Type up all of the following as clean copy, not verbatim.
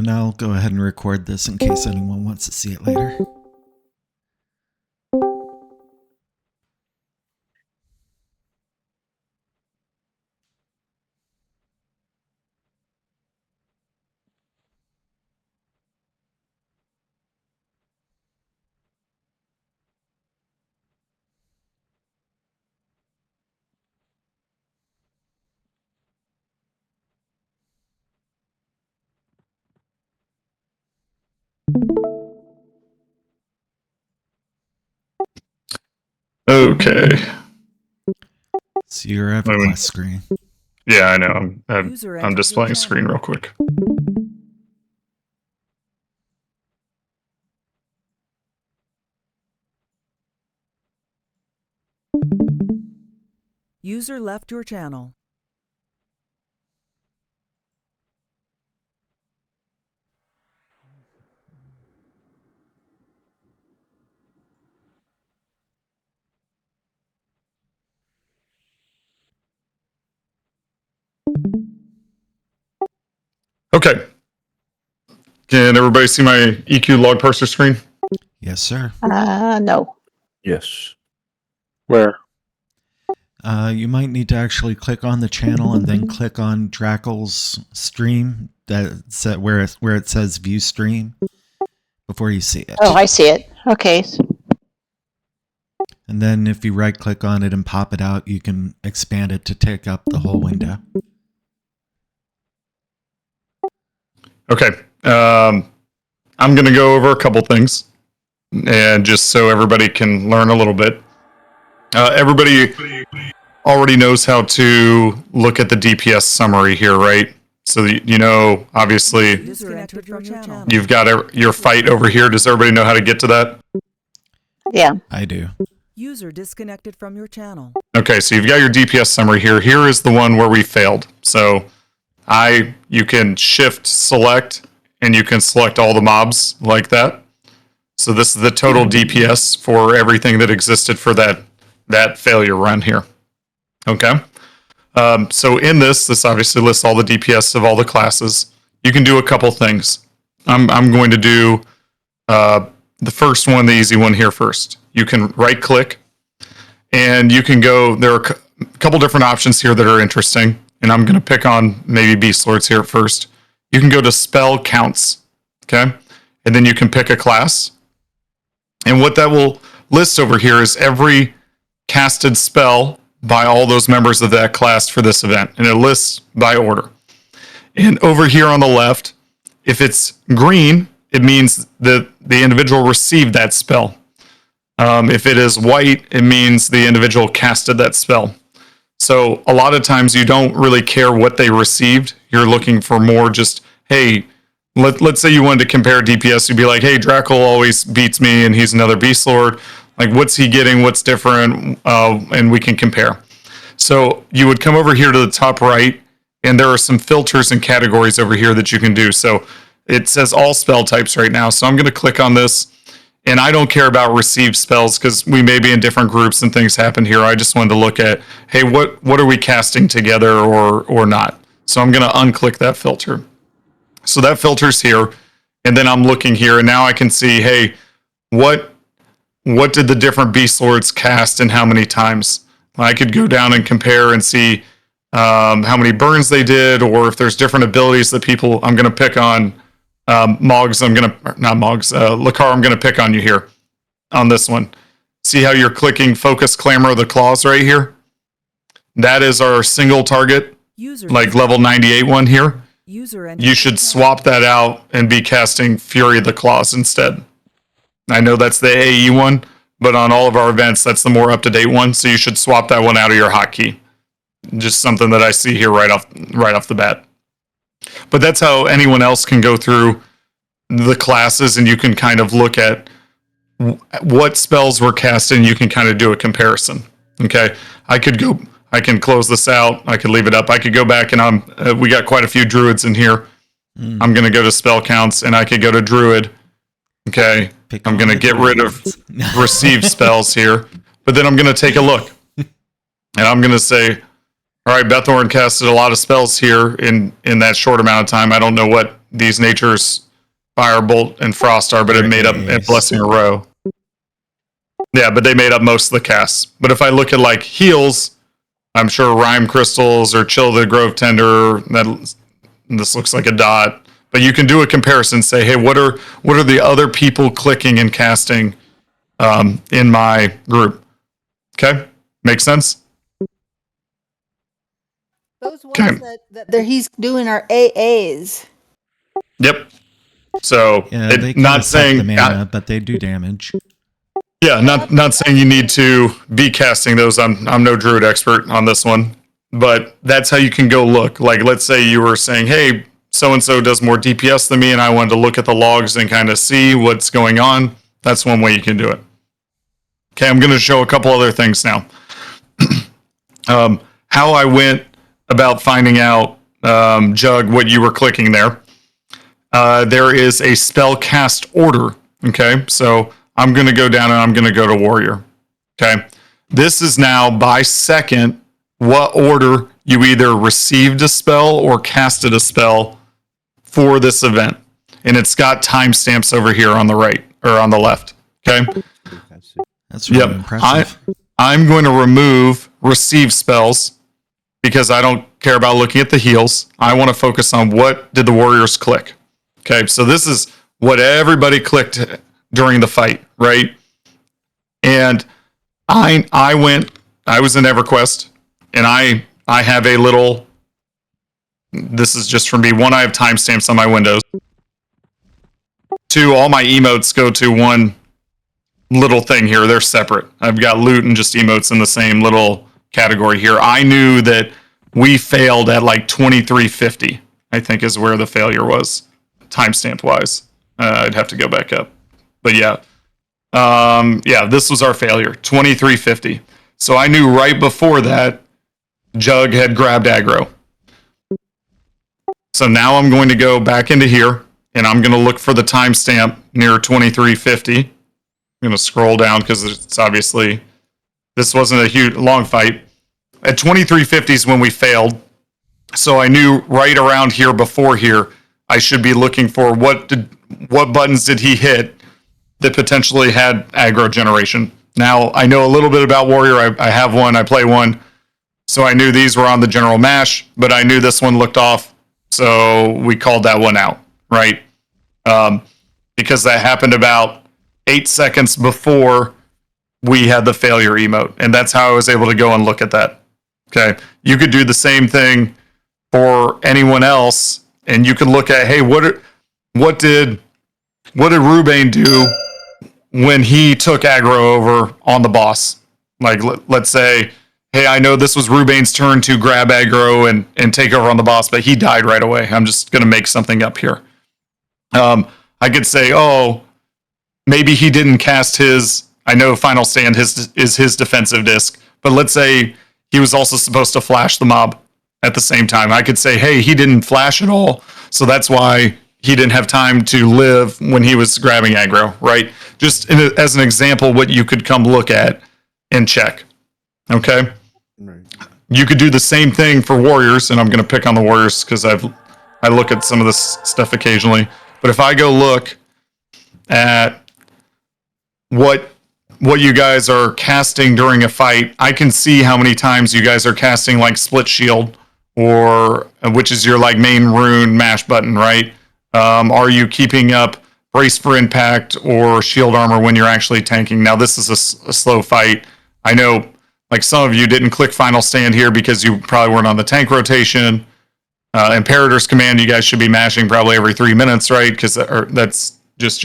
And I'll go ahead and record this in case anyone wants to see it later. Okay. So your Everquest screen. Yeah, I know. I'm displaying screen real quick. User left your channel. Okay. Can everybody see my EQLogParser screen? Yes, sir. No. Yes. Where? You might need to actually click on the channel and then click on Drakall's stream where it says view stream before you see it. Oh, I see it. Okay. And then if you right click on it and pop it out, you can expand it to take up the whole window. Okay. I'm going to go over a couple things, and just so everybody can learn a little bit. Everybody already knows how to look at the DPS summary here, right? So you know, obviously, you've got your fight over here. Does everybody know how to get to that? Yeah. I do. User disconnected from your channel. Okay, so you've got your DPS summary here. Here is the one where we failed. So you can shift select, and you can select all the mobs like that. So this is the total DPS for everything that existed for that failure run here. Okay. So in this obviously lists all the DPS of all the classes. You can do a couple things. I'm going to do the first one, the easy one here first. You can right click, and you can go. There are a couple different options here that are interesting, and I'm going to pick on maybe Beast Lords here first. You can go to spell counts, okay, and then you can pick a class. And what that will list over here is every casted spell by all those members of that class for this event, and it lists by order. And over here on the left, if it's green, it means that the individual received that spell. If it is white, it means the individual casted that spell. So a lot of times you don't really care what they received. You're looking for more just, hey, let's say you wanted to compare DPS. You'd be like, hey, Drakall always beats me and he's another Beast Lord. Like, what's he getting? What's different? And we can compare. So you would come over here to the top right, and there are some filters and categories over here that you can do. So it says all spell types right now. So I'm going to click on this, and I don't care about received spells because we may be in different groups and things happen here. I just wanted to look at, hey, what are we casting together or not? So I'm going to unclick that filter. So that filter's here, and then I'm looking here, and now I can see, hey, what did the different Beast Lords cast and how many times? I could go down and compare and see how many burns they did, or if there's different abilities that people. I'm going to pick on Moggs. Lakar. I'm going to pick on you here on this one. See how you're clicking Focus Clamor of the Claws right here? That is our single target, like level 98 one here. You should swap that out and be casting Fury of the Claws instead. I know that's the AE one, but on all of our events, that's the more up-to-date one, so you should swap that one out of your hotkey. Just something that I see here right off the bat. But that's how anyone else can go through the classes, and you can kind of look at what spells were cast, and you can kind of do a comparison. Okay, I can close this out. I could leave it up. I could go back, and we got quite a few druids in here. I'm going to go to spell counts, and I could go to druid. Okay, I'm going to get rid of received spells here, but then I'm going to take a look, and I'm going to say, all right, Bethorn casted a lot of spells here in that short amount of time. I don't know these Nature's Firebolt and Frost are, but it made up a Blessing a row. Yeah, but they made up most of the casts. But if I look at like heals, I'm sure Rime Crystals or Chill the Grove Tender, this looks like a dot. But you can do a comparison, say, hey, what are the other people clicking and casting in my group? Okay, makes sense? Those ones that he's doing are AAs. Yep. So Yeah, they not saying the mana, but they do damage. Yeah, not saying you need to be casting those. I'm no druid expert on this one, but that's how you can go look. Like, let's say you were saying, hey, so and so does more DPS than me, and I wanted to look at the logs and kind of see what's going on. That's one way you can do it. Okay, I'm going to show a couple other things now. How I went about finding out, Jug, what you were clicking there. There is a spell cast order. Okay, so I'm going to go down and I'm going to go to Warrior. Okay, this is now by second what order you either received a spell or casted a spell for this event. And it's got timestamps over here on the right or on the left. Okay, that's really impressive. I'm going to remove receive spells because I don't care about looking at the heals. I want to focus on what did the Warriors click. Okay, so this is what everybody clicked during the fight, right? And I was in Everquest, and I have a little, this is just for me. One, I have timestamps on my windows. Two, all my emotes go to one little thing here. They're separate. I've got loot and just emotes in the same little category here. I knew that we failed at like 2350, I think is where the failure was, timestamp wise. I'd have to go back up. But yeah, this was our failure, 2350. So I knew right before that, Jug had grabbed aggro. So now I'm going to go back into here, and I'm going to look for the timestamp near 2350. I'm going to scroll down because it's obviously, this wasn't a long fight. At 2350 is when we failed. So I knew right around here before here, I should be looking for what buttons did he hit that potentially had aggro generation. Now, I know a little bit about Warrior. I have one. I play one. So I knew these were on the general mash, but I knew this one looked off. So we called that one out, right? Because that happened about 8 seconds before we had the failure emote. And that's how I was able to go and look at that. Okay. You could do the same thing for anyone else. And you could look at, hey, what did Rubane do when he took aggro over on the boss? Like, let's say, hey, I know this was Rubane's turn to grab aggro and take over on the boss, but he died right away. I'm just going to make something up here. I could say, oh, maybe he didn't cast his, I know Final Stand is his defensive disc, but let's say he was also supposed to flash the mob at the same time. I could say, hey, he didn't flash at all, so that's why he didn't have time to live when he was grabbing aggro, right? Just as an example, what you could come look at and check, okay? Right. You could do the same thing for Warriors, and I'm going to pick on the Warriors because I look at some of this stuff occasionally. But if I go look at what you guys are casting during a fight, I can see how many times you guys are casting like Split Shield, or which is your like main rune mash button, right? Are you keeping up Brace for Impact or Shield Armor when you're actually tanking? Now this is a slow fight. I know like some of you didn't click Final Stand here because you probably weren't on the tank rotation. Imperator's Command, you guys should be mashing probably every 3 minutes, right? Because that's just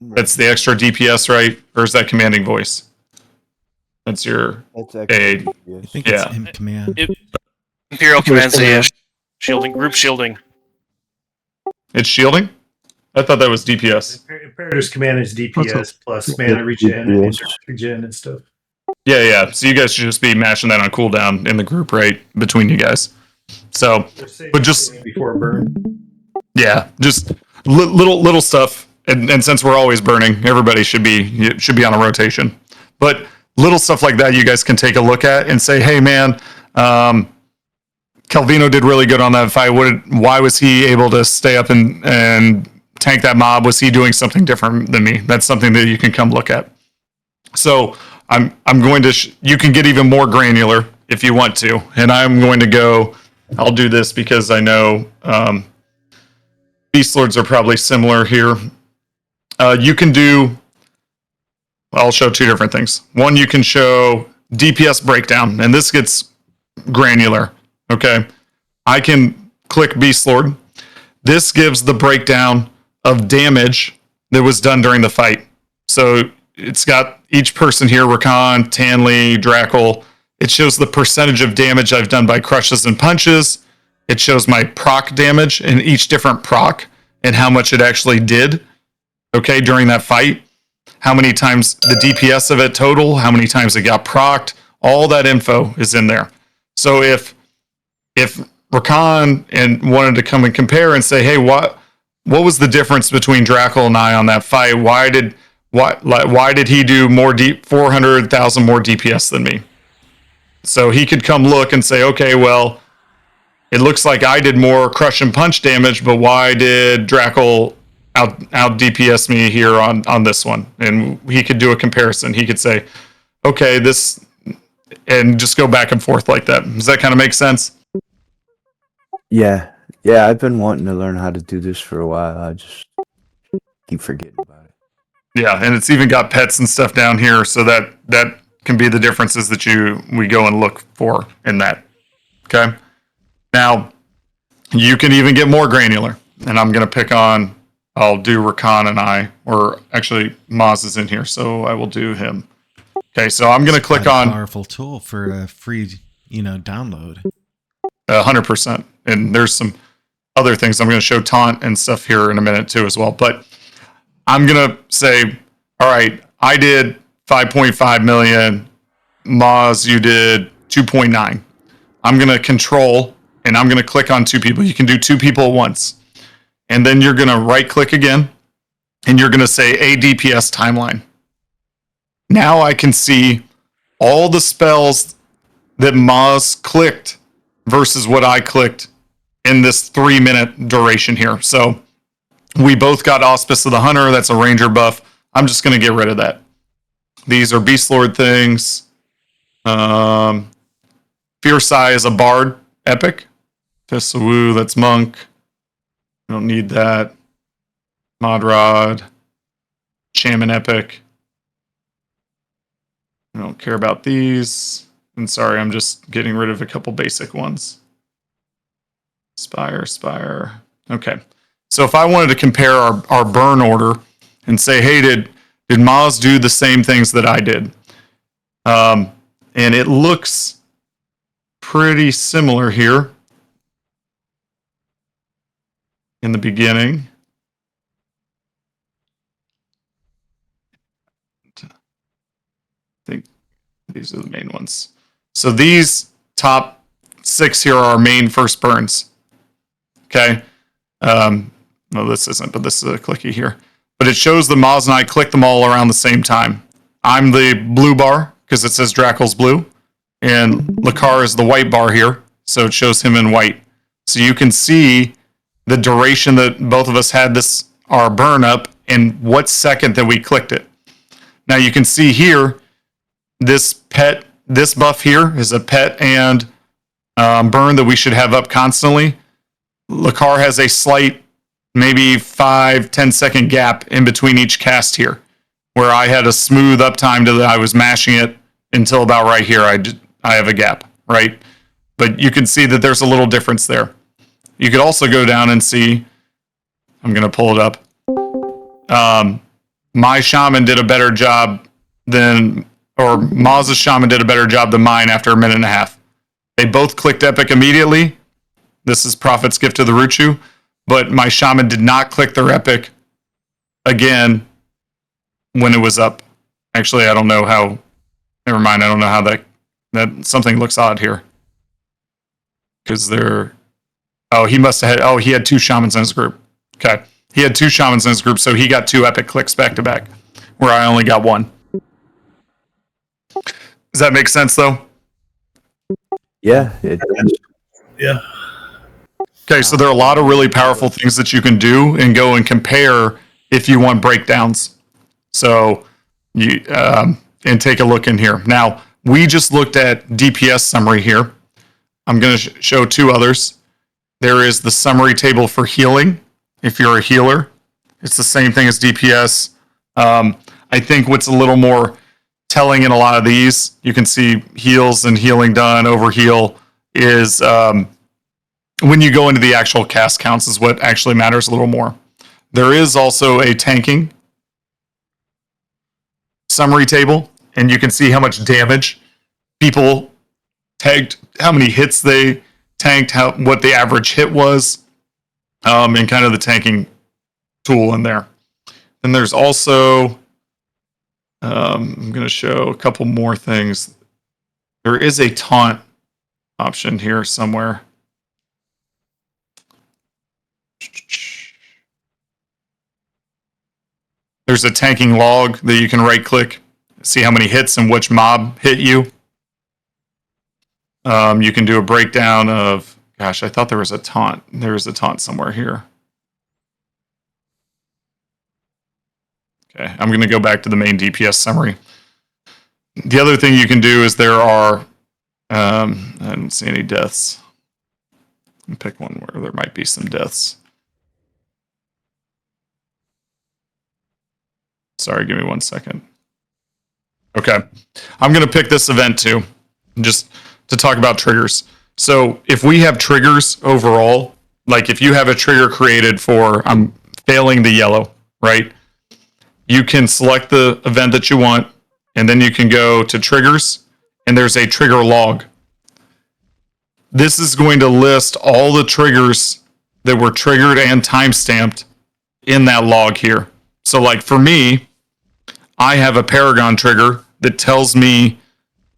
that's the extra DPS, right? Or is that commanding voice? That's your aid. I think it's in command. Imperial Command's the shielding, group shielding. It's shielding? I thought that was DPS. Imperator's Command is DPS plus mana regen and regen and stuff. Yeah. So you guys should just be mashing that on cooldown in the group, right? Between you guys. So, but just before burn. Yeah, just little stuff. And since we're always burning, everybody should be on a rotation. But little stuff like that, you guys can take a look at and say, hey, man, Calvino did really good on that fight. Why was he able to stay up and tank that mob? Was he doing something different than me? That's something that you can come look at. So I'm going to, you can get even more granular if you want to. And I'm going to go, I'll do this because I know Beast Lords are probably similar here. You can do, I'll show two different things. One, you can show DPS breakdown, and this gets granular. Okay. I can click Beast Lord. This gives the breakdown of damage that was done during the fight. So it's got each person here, Rakan, Tanley, Drakall. It shows the percentage of damage I've done by crushes and punches. It shows my proc damage in each different proc and how much it actually did, okay, during that fight. How many times the DPS of it total, how many times it got procced, all that info is in there. So if Rakan and wanted to come and compare and say, hey, what was the difference between Drakall and I on that fight? Why did he do 400,000 more DPS than me? So he could come look and say, okay, well, it looks like I did more crush and punch damage, but why did Drakall out DPS me here on this one? And he could do a comparison. He could say, okay, this, and just go back and forth like that. Does that kind of make sense? Yeah. Yeah, I've been wanting to learn how to do this for a while. I just keep forgetting about it. Yeah, and it's even got pets and stuff down here, so that can be the differences that we go and look for in that. Okay? Now, you can even get more granular, and I'm going to pick on, I'll do Rakan and I, or actually Maz is in here, so I will do him. Okay, so I'm going to click on... Powerful tool for a free, download. 100%. And there's some other things. I'm going to show taunt and stuff here in a minute too as well. But I'm going to say, all right, I did 5.5 million. Maz, you did 2.9. I'm going to control, and I'm going to click on two people. You can do two people at once. And then you're going to right click again, and you're going to say a DPS timeline. Now I can see all the spells that Maz clicked versus what I clicked in this 3-minute duration here. So we both got Auspice of the Hunter. That's a Ranger buff. I'm just going to get rid of that. These are Beast Lord things. Fierce Eye is a Bard epic. Fisawu, that's Monk. I don't need that. Modrod. Shaman epic. I don't care about these. And sorry, I'm just getting rid of a couple basic ones. Spire. Okay. So if I wanted to compare our burn order and say, hey, did Maz do the same things that I did? And it looks pretty similar here in the beginning. I think these are the main ones. So these top 6 here are our main first burns. Okay. No, this isn't, but this is a clicky here. But it shows the Maz and I click them all around the same time. I'm the blue bar because it says Drakall's blue, and Lakar is the white bar here, so it shows him in white. So you can see the duration that both of us had our burn up and what second that we clicked it. Now you can see here, this buff here is a pet and burn that we should have up constantly. Lakar has a slight, maybe 5-10 second gap in between each cast here, where I had a smooth uptime to I was mashing it until about right here. I have a gap, right? But you can see that there's a little difference there. You could also go down and see, I'm going to pull it up. My shaman did a better job Maz's shaman did a better job than mine after a minute and a half. They both clicked epic immediately. This is Prophet's Gift to the Ruchu, but my shaman did not click their epic again when it was up. Actually, I don't know how, never mind, I don't know how that something looks odd here. Because he had 2 shamans in his group. Okay. He had 2 shamans in his group, so he got 2 epic clicks back to back, where I only got 1. Does that make sense, though? Yeah, Yeah. Okay, so there are a lot of really powerful things that you can do and go and compare if you want breakdowns. So you and take a look in here. Now, we just looked at DPS summary here. I'm going to show two others. There is the summary table for healing. If you're a healer, it's the same thing as DPS. I think what's a little more telling in a lot of these, you can see heals and healing done, overheal, is when you go into the actual cast counts is what actually matters a little more. There is also a tanking summary table, and you can see how much damage people tanked, how many hits they tanked, what the average hit was, and kind of the tanking tool in there. Then there's also, I'm going to show a couple more things. There is a taunt option here somewhere. There's a tanking log that you can right click, see how many hits and which mob hit you. You can do a breakdown of, gosh, I thought there was a taunt. There is a taunt somewhere here. Okay, I'm going to go back to the main DPS summary. The other thing you can do is there are, I don't see any deaths. Let me pick one where there might be some deaths. Sorry, give me 1 second. Okay, I'm going to pick this event too, just to talk about triggers. So if we have triggers overall, like if you have a trigger created for, I'm failing the yellow, right? You can select the event that you want, and then you can go to triggers, and there's a trigger log. This is going to list all the triggers that were triggered and timestamped in that log here. So like for me, I have a Paragon trigger that tells me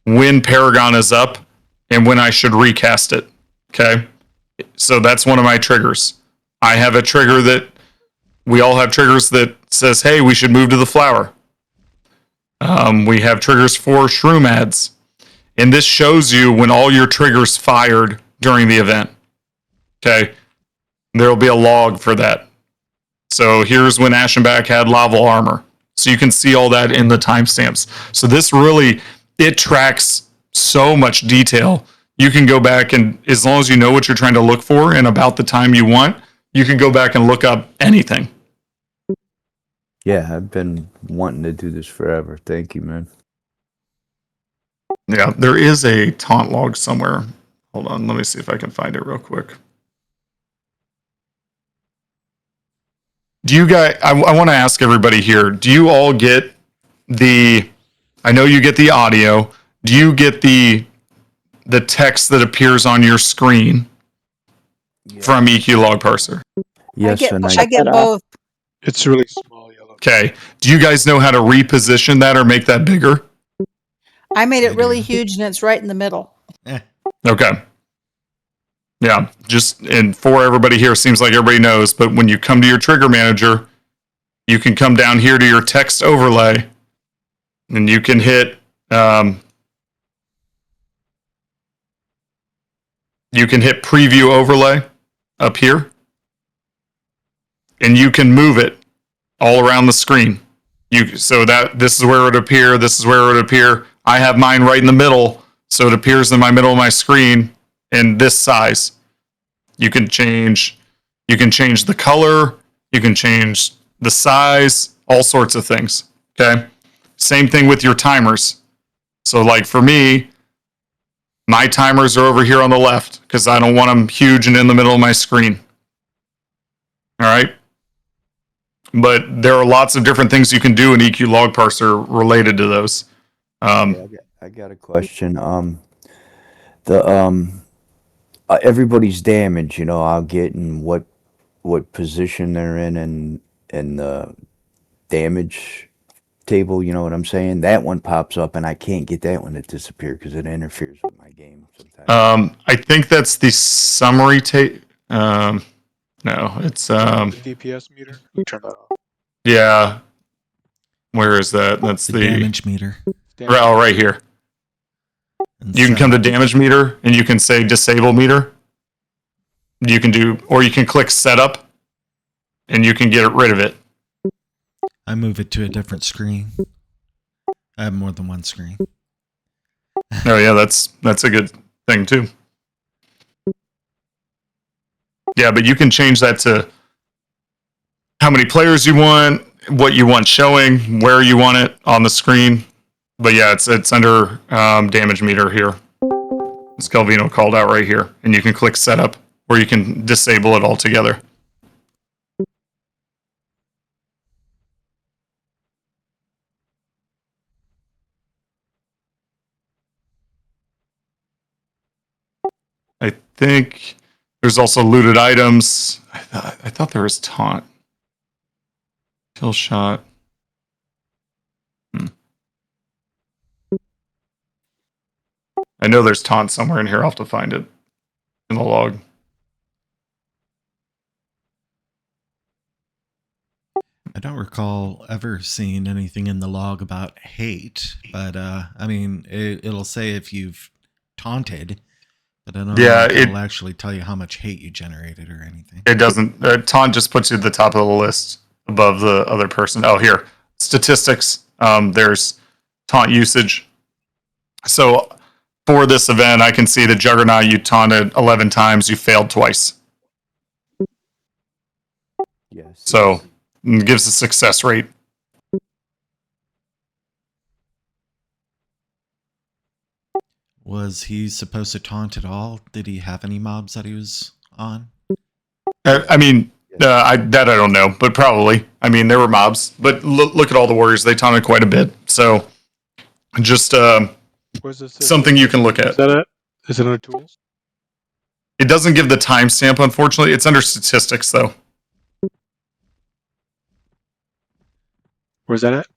when Paragon is up and when I should recast it. Okay. So that's one of my triggers. I have a trigger that we all have triggers that says, hey, we should move to the flower. We have triggers for shroom ads. And this shows you when all your triggers fired during the event. Okay. There'll be a log for that. So here's when Ashenback had lava armor. So you can see all that in the timestamps. So this really, it tracks so much detail. You can go back and as long as you know what you're trying to look for and about the time you want, you can go back and look up anything. Yeah, I've been wanting to do this forever. Thank you, man. Yeah, there is a taunt log somewhere. Hold on, let me see if I can find it real quick. Do you guys, I want to ask everybody here, do you all get I know you get the audio, do you get the text that appears on your screen from EQLogParser? Yes, I get both. It's really small yellow. Okay. Do you guys know how to reposition that or make that bigger? I made it really huge and it's right in the middle. Okay. Yeah, just, and for everybody here, seems like everybody knows, but when you come to your trigger manager, you can come down here to your text overlay, and you can hit, preview overlay up here, and you can move it all around the screen. So that this is where it would appear, this is where it would appear. I have mine right in the middle, so it appears in my middle of my screen in this size. You can change the color, you can change the size, all sorts of things. Okay. Same thing with your timers. So like for me, my timers are over here on the left because I don't want them huge and in the middle of my screen. All right. But there are lots of different things you can do in EQLogParser related to those. I got a question. Everybody's damage, I'll get in what position they're in and the damage table, you know what I'm saying? That one pops up and I can't get that one to disappear because it interferes with my game sometimes. I think that's the summary no, it's DPS meter. We turn that off. yeah. Where is that? That's The damage meter. Oh, right here. And You can come to damage meter and you can say disable meter. you can do, or you can click setup and you can get rid of it. I move it to a different screen. I have more than one screen. Oh yeah, that's a good thing too. Yeah, but you can change that to how many players you want, what you want showing, where you want it on the screen. But yeah, it's under damage meter here. Scalvino called out right here, and you can click setup, or you can disable it altogether. I think there's also looted items. I thought there was taunt. Kill shot. I know there's taunt somewhere in here. I'll have to find it in the log. I don't recall ever seeing anything in the log about hate, but I mean, it'll say if you've taunted, but I don't know if it'll actually tell you how much hate you generated or anything. It doesn't. Taunt just puts you at the top of the list above the other person. Oh, here. Statistics. There's taunt usage. So for this event, I can see the Juggernaut, you taunted 11 times, you failed twice. Yes. So it gives a success rate. Was he supposed to taunt at all? Did he have any mobs that he was on? I mean, I don't know, but probably. I mean, there were mobs, but look at all the warriors. They taunted quite a bit. So just something you can look at. Is that it? Is it under tools? It doesn't give the timestamp, unfortunately. It's under statistics, though. Where's that at?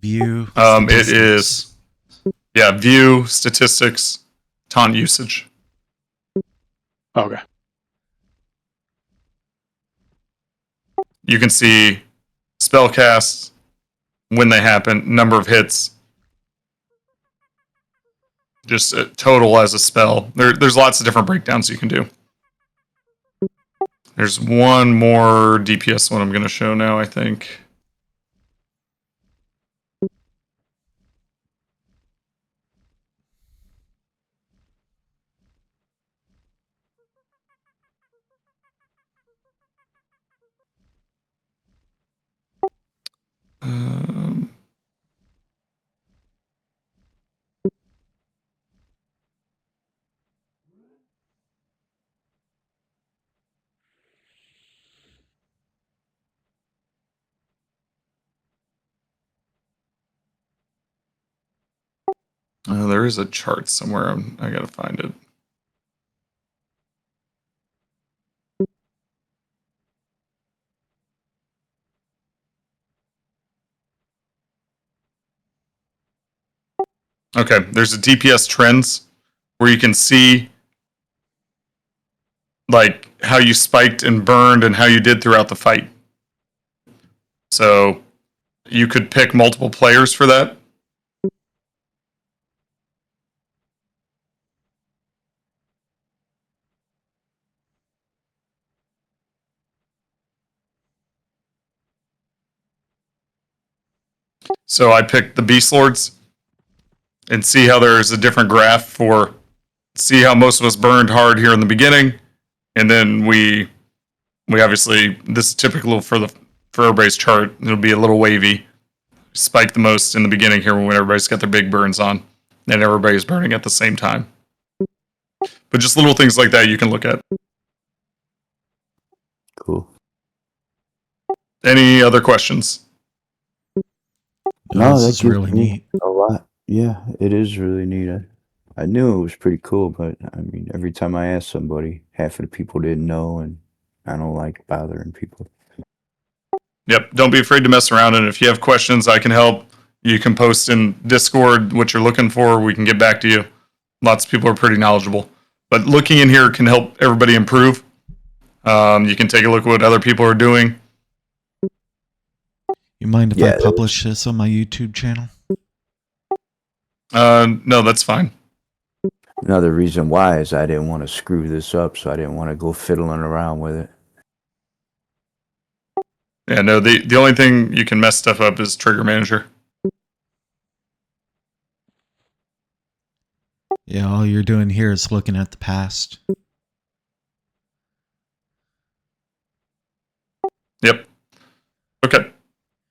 View. It is. Yeah, view, statistics, taunt usage. Okay. You can see spell casts, when they happen, number of hits, just a total as a spell. There's lots of different breakdowns you can do. There's one more DPS one I'm going to show now, I think. There is a chart somewhere. I got to find it. Okay, there's a DPS trends where you can see like how you spiked and burned and how you did throughout the fight. So you could pick multiple players for that. So I picked the Beast Lords and see how there's a different graph for see how most of us burned hard here in the beginning, and then we obviously, this is typical for everybody's chart. It'll be a little wavy, spike the most in the beginning here when everybody's got their big burns on, and everybody's burning at the same time. But just little things like that you can look at. Cool. Any other questions? No, This that's is really neat. a lot. Yeah, it is really neat. I knew it was pretty cool, but I mean, every time I asked somebody, half of the people didn't know, and I don't like bothering people. Yep, don't be afraid to mess around, and if you have questions, I can help. You can post in Discord what you're looking for. We can get back to you. Lots of people are pretty knowledgeable. But looking in here can help everybody improve. You can take a look at what other people are doing. You mind if I publish this on my YouTube channel? No, that's fine. Another reason why is I didn't want to screw this up, so I didn't want to go fiddling around with it. Yeah, no, the only thing you can mess stuff up is Trigger Manager. Yeah, all you're doing here is looking at the past. Yep. Okay.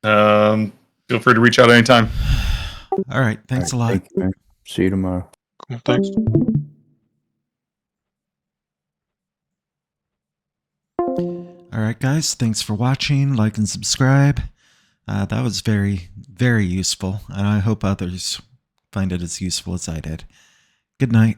Feel free to reach out anytime. All right. Thanks a lot. Thank you, man. See you tomorrow. Cool. Thanks. All right, guys. Thanks for watching. Like and subscribe. That was very, very useful, and I hope others find it as useful as I did. Good night.